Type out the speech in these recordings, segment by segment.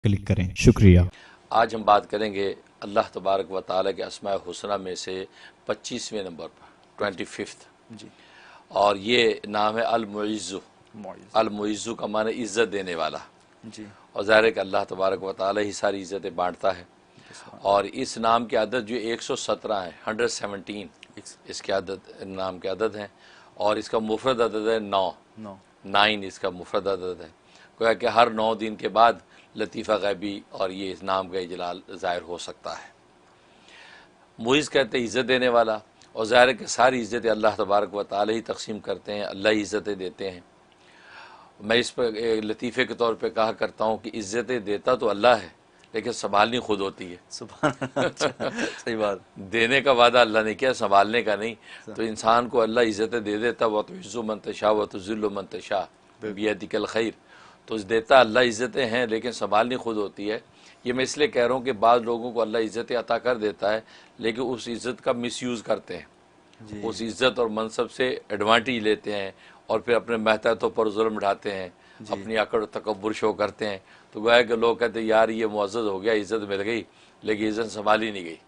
Click करें। शुक्रिया। आज हम बात करेंगे अल्लाह तबारक व तआला के अस्माए हुस्ना में से 25वें नंबर पर 25th जी। और ये नाम है अल-मुइज़्ज़ु। मुइज़्ज़ अल-मुइज़्ज़ु का माने इज़्ज़त देने वाला। जी। और ज़ाहिर है कि अल्लाह तबारक व तआला ही सारी इज़्ज़तें बांटता है। और इस नाम के अदद जो 117 है, 117 इसके अदद नाम के अदद हैं। और इसका मुफरद अदद है 9 इसका मुफरद अदद है। गोया कि हर 9 दिन के बाद लतीफ़ा गैबी और ये इस नाम का इजलाल ज़ाहिर हो सकता है। मुइज़्ज़ कहते हैं इज़्ज़त देने वाला, और ज़ाहिर है कि सारी इज़्ज़तें अल्लाह तबारक व तआला ही तकसीम करते हैं, अल्लाह ही इज़्ज़तें देते हैं। मैं इस पर एक लतीफ़े के तौर पे कहा करता हूँ कि इज़्ज़तें देता तो अल्लाह है, लेकिन संभालनी खुद होती है। सही बात। देने का वादा अल्लाह ने किया, संभालने का नहीं। तो इंसान को अल्लाह इज़्ज़तें दे देता, व तुइज़्ज़ु मन तशा व तुज़िल्लु मन तशा बियदिकल खैर। तो देता अल्लाह इज़्ज़तें हैं, लेकिन संभालनी खुद होती है। ये मैं इसलिए कह रहा हूँ कि बाद लोगों को अल्लाह इज़्ज़तें अता कर देता है, लेकिन उस इज़्ज़त का मिसयूज़ करते हैं। उस इज़्ज़त और मनसब से एडवांटेज लेते हैं और फिर अपने महतातों पर जुल्म उठाते हैं, अपनी अकड़ तकब्बुर शो करते हैं। तो गोया कि लोग कहते हैं यार ये मुअज़्ज़ज़ हो गया, इज़्ज़त मिल गई, लेकिन इज़्ज़त संभाली नहीं गई।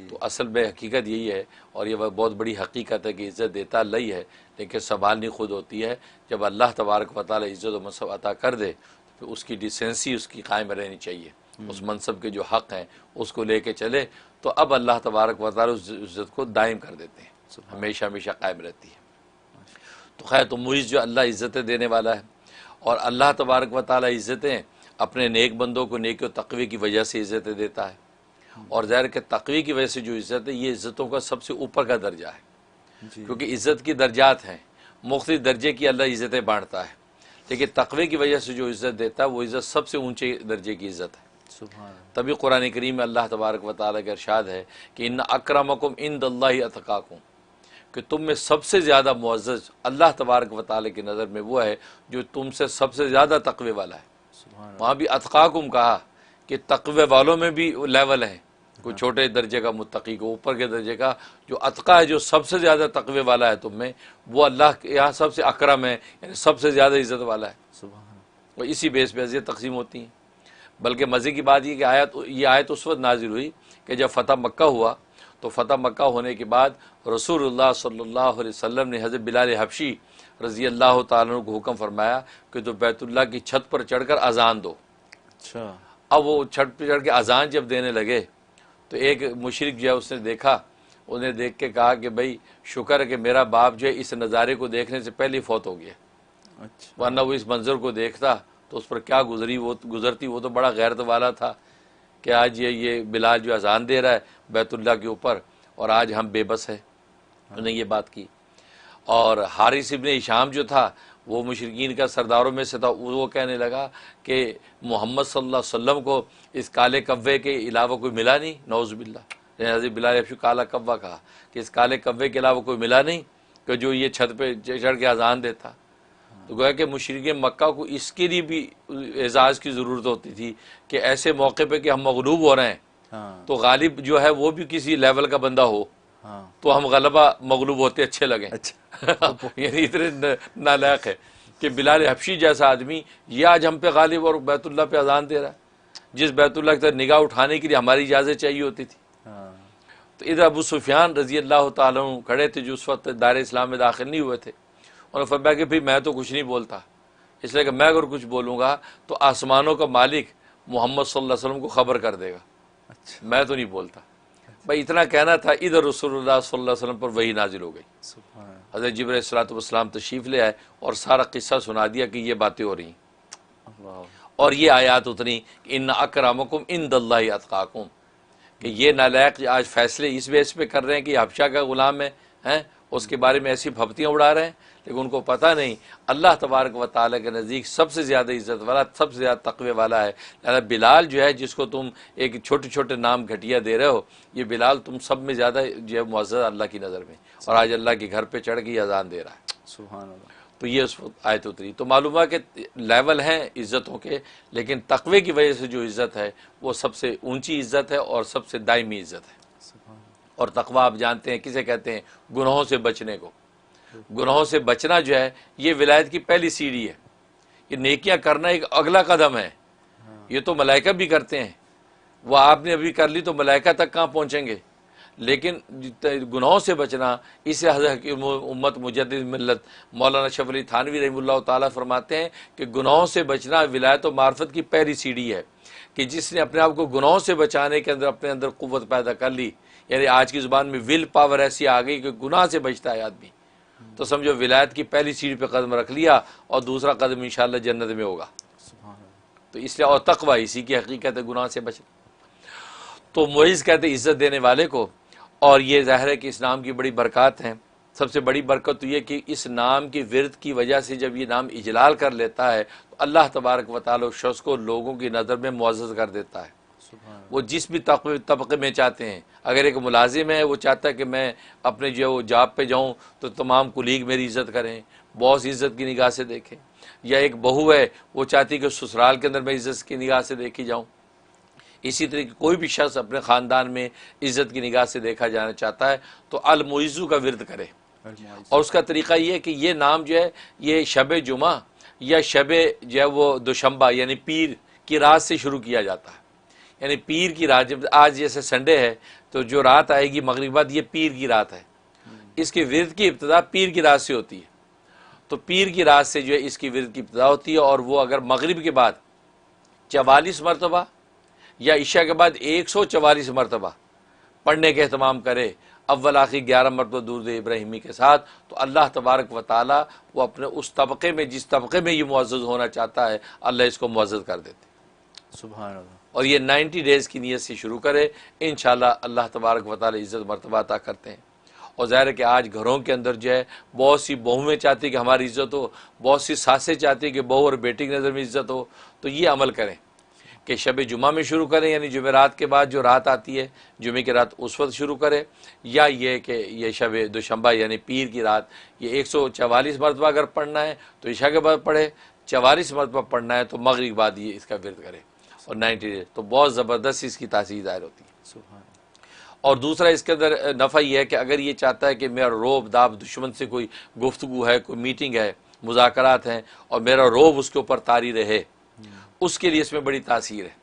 तो असल में हकीकत यही है, और ये बहुत बड़ी हकीकत है कि इज़्ज़त देता अल्लाह ही है, लेकिन संभालनी खुद होती है। जब अल्लाह तबारक व तआला इज़्ज़त और मनसब अता कर दे तो उसकी डिसेंसी उसकी कायम रहनी चाहिए। उस मनसब के जो हक़ हैं उसको लेके चले, तो अब अल्लाह तबारक व तआला उस इज़्ज़त को दायम कर देते हैं, हमेशा हमेशा कायम रहती है। तो खैर, तो मुइज़्ज़ जो अल्लाह इज़्ज़तें देने वाला है, और अल्लाह तबारक व तआला इज़्ज़तें अपने नेक बंदों को नेकी और तक़वी की वजह से इज़्ज़तें देता है। और ज़ाहिर के तक़वी की वजह से जो इज़्ज़त है, ये इज़्ज़तों का सबसे ऊपर का दर्जा है, क्योंकि इज़्ज़त की दर्जात हैं, मुख्तलिफ़ दर्जे की अल्लाह इज़्ज़तें बांटता है, लेकिन तक़वे की वजह से जो इज़्ज़त देता है वो इज़्ज़त सबसे ऊँचे दर्जे की इज़्ज़त है। तभी कुरान करीम में अल्लाह तबारक व तआला का इरशाद है कि इन्न अक्रमकुम इंदल्लाहि अतकाकुम, कि तुम में सबसे ज़्यादा मुअज़्ज़ज़ अल्लाह तबारक व तआला की नज़र में वो है जो तुमसे सबसे ज़्यादा तक़वे वाला है। वहाँ भी अतकाकुम कहा कि तक़वे वालों में भी लेवल हैं, कोई छोटे दर्जे का मुत्तकी को, ऊपर के दर्जे का जो अतका है, जो सबसे ज़्यादा तक़वे वाला है तुम में, वो अल्लाह के यहाँ सबसे अकरम है, यानी सबसे ज़्यादा इज़्ज़त वाला है। और इसी बेस पे अज़ियत तकसीम होती हैं। बल्कि मज़े की बात ये कि ये आयत उस वक्त नाज़िल हुई कि जब फ़तह मक्का हुआ, तो फ़तह मक्का होने के बाद रसूलुल्लाह सल्लल्लाहु अलैहि वसल्लम ने हज़रत बिलाल हबशी रज़ी अल्लाह तआला अन्हु को हुक्म फरमाया कि तो बैतुल्लाह की छत पर चढ़कर अज़ान दो। अच्छा। अब वो छत पर चढ़ के अज़ान जब देने लगे, तो एक मुशरिक जो है उसने देखा, उन्हें देख के कहा कि भाई शुक्र है कि मेरा बाप जो है इस नज़ारे को देखने से पहले ही फौत हो गया, वरना वो इस मंज़र को देखता तो उस पर क्या गुजरती। वो तो बड़ा गैरत वाला था कि आज ये बिलाल जो अज़ान दे रहा है बैतुल्लाह के ऊपर, और आज हम बेबस हैं। उन्हें ये बात की। और हारिस इब्ने हिशाम जो था वो मुशरिकीन का सरदारों में से था, वो कहने लगा कि मोहम्मद सल्लल्लाहु अलैहि वसल्लम को इस काले कव्वे के अलावा कोई मिला नहीं, नौज़ुबिल्लाह। हज़रत बिलाल हबशी काला कव्वा कहा कि इस काले कव्वे के अलावा कोई मिला नहीं कि जो ये छत पे चढ़ के अज़ान देता। तो गोया कि मुशरिकीन मक्का को इसके लिए भी एजाज़ की ज़रूरत होती थी कि ऐसे मौके पे कि हम मगलूब हो रहे हैं, तो गालिब जो है वो भी किसी लेवल का बंदा हो, तो हम गलबा मगलूब होते अच्छे लगे। यानी इतने नालायक है कि बिलाल हबशी जैसा आदमी ये आज हम पे गालिब और बैतुल्लाह पे अज़ान दे रहा है, जिस बैतुल्लाह की तरफ निगाह उठाने के लिए हमारी इजाज़त चाहिए होती थी। तो इधर अबू सुफियान रज़ी अल्लाह तआला अन्हु खड़े थे जो उस वक्त दायरे इस्लाम में दाखिल नहीं हुए थे। उन्होंने फरमाया कि भाई मैं तो कुछ नहीं बोलता, इसलिए कि मैं अगर कुछ बोलूँगा तो आसमानों का मालिक मोहम्मद सल्लल्लाहु अलैहि वसल्लम को खबर कर देगा। मैं तो नहीं बोलता। भाई इतना कहना था, इधर रसूलुल्लाह सल्लल्लाहु अलैहि वसल्लम पर वही नाजिल हो गई। हज़रत जिब्रील अलैहिस्सलाम तशरीफ़ ले आए और सारा किस्सा सुना दिया कि ये बातें हो रही, और ये आयात उतरी इन्न अक्रमकुम इंदल्लाहि अतकाकुम, कि ये नालायक आज फैसले इस बेस पे कर रहे हैं कि हबशा का ग़ुलाम है, उसके बारे में ऐसी फप्तियाँ उड़ा रहे हैं, लेकिन उनको पता नहीं अल्लाह तबारक व तआला के नज़दीक सबसे ज़्यादा इज़्ज़त वाला, सबसे ज़्यादा तक़वे वाला है। यानी बिलाल जो है, जिसको तुम एक छोटे छोटे नाम घटिया दे रहे हो, ये बिलाल तुम सब में ज़्यादा जो है मुअज़्ज़ज़ अल्लाह की नज़र में, और आज अल्लाह के घर पर चढ़ के अज़ान दे रहा है। सुभान अल्लाह। तो ये उस आयत उतरी। तो मालूम है कि लेवल हैं इज़्ज़तों के, लेकिन तक़वे की वजह से जो इज़्ज़त है वो सबसे ऊँची इज़्ज़त है और सबसे दायमी इज़्ज़त है। और तक़वा आप जानते हैं किसे कहते हैं? गुनाहों से बचने को। गुनाहों से बचना जो है ये विलायत की पहली सीढ़ी है। ये नेकियां करना एक अगला कदम है, ये तो मलाइका भी करते हैं, वो आपने अभी कर ली तो मलाइका तक कहाँ पहुँचेंगे। लेकिन गुनाहों से बचना, इसे हज़रत उम्मत मुजद्दिद मिल्लत मौलाना शफ़ अली थानवी रहमतुल्लाह ताला फरमाते हैं कि गुनाहों से बचना विलायत व मार्फत की पहली सीढ़ी है, कि जिसने अपने आप को गुनाहों से बचाने के अंदर अपने अंदर क़ुव्वत पैदा कर ली, यानी आज की ज़ुबान में विल पावर ऐसी आ गई कि गुनाह से बचता है आदमी, तो समझो विलायत की पहली सीढ़ी पे कदम रख लिया और दूसरा कदम इंशाअल्लाह जन्नत में होगा। तो इसलिए और तक़वा इसी की हकीकत है, गुनाह से बचना। तो मुइज़ कहते इज़्ज़त देने वाले को, और ये ज़ाहिर है कि इस नाम की बड़ी बरक़ात हैं। सबसे बड़ी बरकत तो ये कि इस नाम की विरद की वजह से जब ये नाम इजलाल कर लेता है तो अल्लाह तबारक व तआला उस शख्स को लोगों की नज़र में मुअज़्ज़ज़ कर देता है। वो जिस भी तबक़े में चाहते हैं, अगर एक मुलाजिम है वो चाहता है कि मैं अपने जो जॉब पे जाऊँ तो तमाम कुलीग मेरी इज़्ज़त करें, बॉस इज़्ज़त की निगाह से देखें, या एक बहू है वो चाहती है कि ससुराल के अंदर मैं इज़्ज़त की निगाह से देखी जाऊँ। इसी तरीके कोई भी शख्स अपने ख़ानदान में इज़्ज़त की निगाह से देखा जाना चाहता है तो अल मुइज़्ज़ु का विरद करे। और उसका तरीक़ा ये है कि ये नाम जो है ये शब जुमा या शब जो है वो दुशंबा यानी पीर की रात से शुरू किया जाता है। यानी पीर की रात, जब आज जैसे संडे है तो जो रात आएगी मगरिब बाद, ये पीर की रात है। इसके विरद की इब्तिदा पीर की रात से होती है। तो पीर की रात से जो है इसकी विरद की इब्तिदा होती है, और वो अगर मगरिब के बाद 44 मरतबा या इशा के बाद 144 मरतबा पढ़ने के एहतमाम करे, अव्वल आखिर 11 मरतबा दुरूद इब्राहिमी के साथ, तो अल्लाह तबारक व तआला वो अपने उस तबक़े में, जिस तबक़े में ये मुअज़्ज़ज़ होना चाहता है, अल्लाह इसको मुअज़्ज़ज़ कर देते। सुभान अल्लाह। और ये 90 डेज़ की नीयत से शुरू करे, इंशाअल्लाह अल्लाह तबारक व तआला इज़्ज़त मरतबा अता करते हैं। और ज़ाहिर है कि आज घरों के अंदर जो है बहुत सी बहुएँ चाहती है कि हमारी इज़्ज़त हो, बहुत सी सासें चाहती है कि बहू और बेटी की नज़र में इज़्ज़त हो। तो ये अमल करें कि शब जुमा में शुरू करें, यानी जुमेरात के बाद जो रात आती है जुमे की रात उस वक्त शुरू करें, या ये कि ये शब दुशंबा यानी पीर की रात ये 144 मरतबा अगर पढ़ना है तो इशा के बाद पढ़े, 44 मरतबा पढ़ना है तो मगरिब के बाद ये इसका विरद करें, और 90 डेज। तो बहुत ज़बरदस्त इसकी तासीर ज़ाहिर होती है। और दूसरा इसके अंदर नफ़ा ये है कि अगर ये चाहता है कि मेरा रोब दाब दुश्मन से कोई गुफ्तगू है, कोई मीटिंग है, मुज़ाकरात हैं, और मेरा रोब उसके ऊपर तारी रहे, उसके लिए इसमें बड़ी तासीर है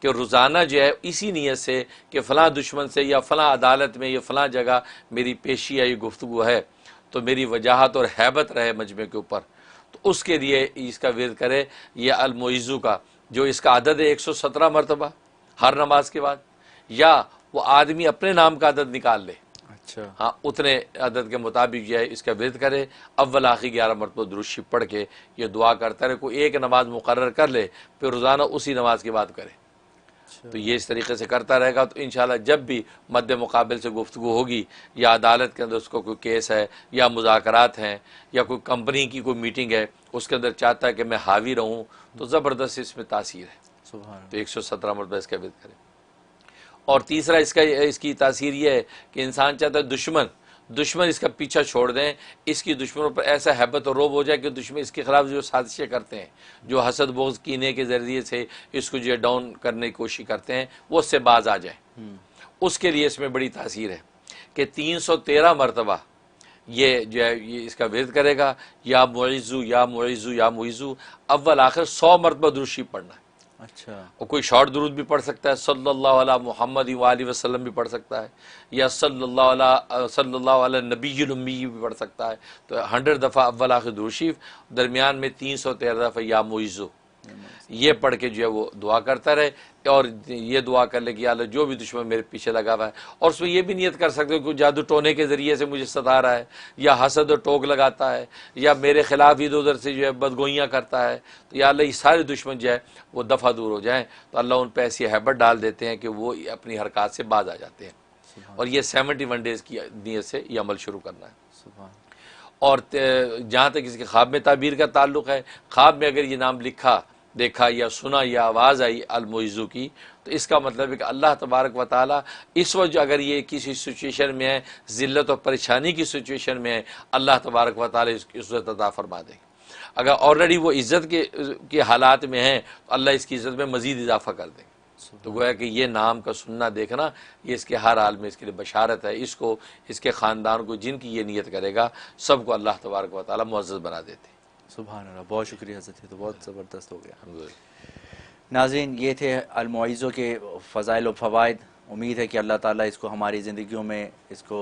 कि रोज़ाना जो है इसी नीयत से कि फ़लाँ दुश्मन से या फ़लाँ अदालत में या फ़लाँ जगह मेरी पेशी या ये गुफ्तगू है तो मेरी वजाहत और हैबत रहे मजमे के ऊपर, तो उसके लिए इसका विरद करे। ये अल मुइज़्ज़ु का जो इसका अदद है 117 मरतबा हर नमाज के बाद, या वो आदमी अपने नाम का अदद निकाल ले, अच्छा, हाँ उतने अदद के मुताबिक जो है इसका विरद करे। अव्वल आखिर 11 मरतबा दुरूद शरीफ पढ़ के ये दुआ करता रहे, कोई एक नमाज मुकर्रर कर ले, फिर रोज़ाना उसी नमाज के बाद करे। तो ये इस तरीके से करता रहेगा तो इंशाल्लाह जब भी मद्द मुकाबिल से गुफ्तगू होगी, या अदालत के अंदर उसको कोई केस है, या मुज़ाकरात हैं, या कोई कंपनी की कोई मीटिंग है, उसके अंदर चाहता है कि मैं हावी रहूँ, तो ज़बरदस्त इसमें तासीर है। तो 117 मरतबा इसका विरद करें। और तीसरा इसकी तासीर ये है कि इंसान चाहता है दुश्मन इसका पीछा छोड़ दें, इसकी दुश्मनों पर ऐसा हैबत और रोब हो जाए कि दुश्मन इसके खिलाफ जो साजिशें करते हैं, जो हसद बोझ कीने के ज़रिए से इसको जो डाउन करने की कोशिश करते हैं, वो उससे बाज आ जाए। उसके लिए इसमें बड़ी तासीर है कि 313 मरतबा ये जो है ये इसका विरद करेगा, या मुइज़्ज़ु या मुइज़्ज़ु या मुइज़्ज़ु, अव्वल आखिर 100 मरतबा दुरूद शरीफ पढ़ना है। अच्छा, और कोई शॉर्ट दुरूद भी पढ़ सकता है, सल्लल्लाहु अला मुहम्मद व आलिहि वसल्लम भी पढ़ सकता है, या सल्लल्लाहु अला नबिय्युल उम्मी भी पढ़ सकता है। तो 100 दफ़ा अव्वल आखिर दुरूद शरीफ, दरमियान में 313 दफ़ा या मुइज़्ज़ु, ये पढ़ के जो है वो दुआ करता रहे। और ये दुआ कर ले कि अल्लाह जो भी दुश्मन मेरे पीछे लगा हुआ है, और उसमें ये भी नियत कर सकते हो कि जादू टोने के ज़रिए से मुझे सता रहा है, या हसद और टोक लगाता है, या मेरे खिलाफ इधर उधर से जो है बदगोइयाँ करता है, तो या अल्लाह ये सारे दुश्मन जो है वो दफ़ा दूर हो जाएँ। तो अल्लाह उन पर ऐसी हैबत डाल देते हैं कि वो अपनी हरकत से बाज आ जाते हैं। और ये 71 डेज़ की नीयत से ये अमल शुरू करना है। और जहाँ तक इसके ख्वाब में ताबीर का ताल्लुक़ है, ख्वाब में अगर ये नाम लिखा, देखा या सुना या आवाज़ आई अल मुइज़्ज़ु की, तो इसका मतलब है कि अल्लाह तबारक व तआला इस वक्त अगर ये किसी सिचुएशन में है, ज़िल्लत और परेशानी की सिचुएशन में है, अल्लाह तबारक व तआला इसकी इज़्ज़त अता फरमा देंगे। अगर ऑलरेडी वो इज़्ज़त के हालात में हैं तो अल्लाह इसकी इज़्ज़त में मज़ीद इजाफ़ा कर देंगे। तो गोया कि ये नाम का सुनना देखना ये इसके हर हाल में इसके लिए बशारत है। इसको इसके ख़ानदान को जिनकी ये नीयत करेगा सबको अल्लाह तबारक व तआला मुअज़्ज़ज़ बना देते हैं। सुभान अल्लाह, बहुत शुक्रिया हज़रत, ये तो बहुत ज़बरदस्त हो गया। नाज़रीन, ये थे अल-मौइज़ों के फ़ज़ाइल व फ़वाइद। उम्मीद है कि अल्लाह ताला इसको हमारी ज़िंदगियों में इसको